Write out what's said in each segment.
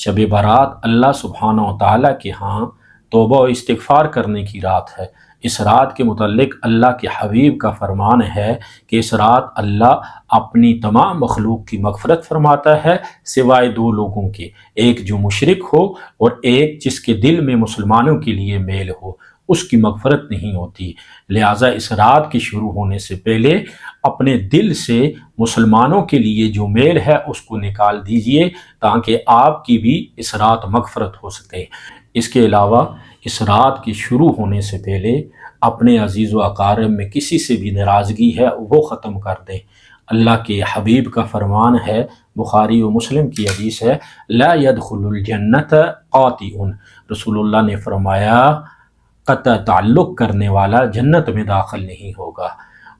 شب برات اللہ سبحانہ و تعالیٰ کے ہاں توبہ و استغفار کرنے کی رات ہے۔ اس رات کے متعلق اللہ کے حبیب کا فرمان ہے کہ اس رات اللہ اپنی تمام مخلوق کی مغفرت فرماتا ہے سوائے دو لوگوں کے، ایک جو مشرک ہو اور ایک جس کے دل میں مسلمانوں کے لیے میل ہو، اس کی مغفرت نہیں ہوتی۔ لہٰذا اس رات کے شروع ہونے سے پہلے اپنے دل سے مسلمانوں کے لیے جو میل ہے اس کو نکال دیجئے تاکہ آپ کی بھی اس رات مغفرت ہو سکے۔ اس کے علاوہ اس رات کے شروع ہونے سے پہلے اپنے عزیز و اقارب میں کسی سے بھی ناراضگی ہے وہ ختم کر دیں۔ اللہ کے حبیب کا فرمان ہے، بخاری و مسلم کی حدیث ہے، لا يدخل الجنت قاطع، رسول اللہ نے فرمایا قطع تعلق کرنے والا جنت میں داخل نہیں ہوگا۔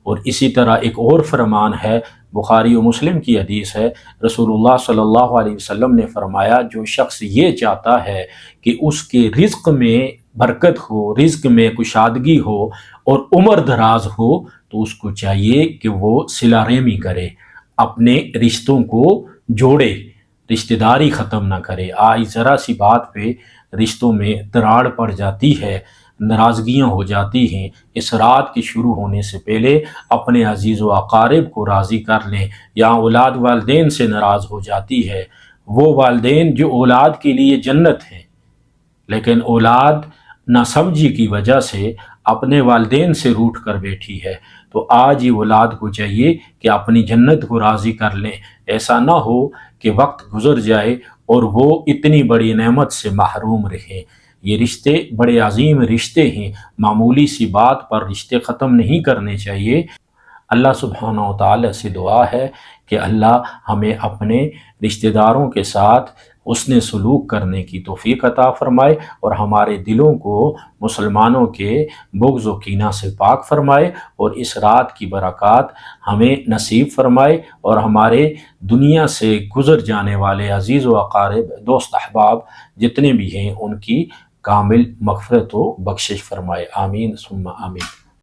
اور اسی طرح ایک اور فرمان ہے، بخاری و مسلم کی حدیث ہے، رسول اللہ صلی اللہ علیہ وسلم نے فرمایا جو شخص یہ چاہتا ہے کہ اس کے رزق میں برکت ہو، رزق میں کشادگی ہو اور عمر دراز ہو، تو اس کو چاہیے کہ وہ صلہ رحمی کرے، اپنے رشتوں کو جوڑے، رشتہ داری ختم نہ کرے۔ آج ذرا سی بات پہ رشتوں میں دراڑ پڑ جاتی ہے، ناراضگیاں ہو جاتی ہیں۔ اس رات کے شروع ہونے سے پہلے اپنے عزیز و اقارب کو راضی کر لیں۔ یا اولاد والدین سے ناراض ہو جاتی ہے، وہ والدین جو اولاد کے لیے جنت ہیں، لیکن اولاد ناسمجھی کی وجہ سے اپنے والدین سے روٹھ کر بیٹھی ہے، تو آج ہی اولاد کو چاہیے کہ اپنی جنت کو راضی کر لیں۔ ایسا نہ ہو کہ وقت گزر جائے اور وہ اتنی بڑی نعمت سے محروم رہیں۔ یہ رشتے بڑے عظیم رشتے ہیں، معمولی سی بات پر رشتے ختم نہیں کرنے چاہیے۔ اللہ سبحانہ و تعالی سے دعا ہے کہ اللہ ہمیں اپنے رشتہ داروں کے ساتھ حسن سلوک کرنے کی توفیق عطا فرمائے اور ہمارے دلوں کو مسلمانوں کے بغض و کینہ سے پاک فرمائے، اور اس رات کی برکات ہمیں نصیب فرمائے، اور ہمارے دنیا سے گزر جانے والے عزیز و اقارب، دوست احباب جتنے بھی ہیں ان کی کامل مغفرت و بخشش فرمائے۔ آمین ثم آمین۔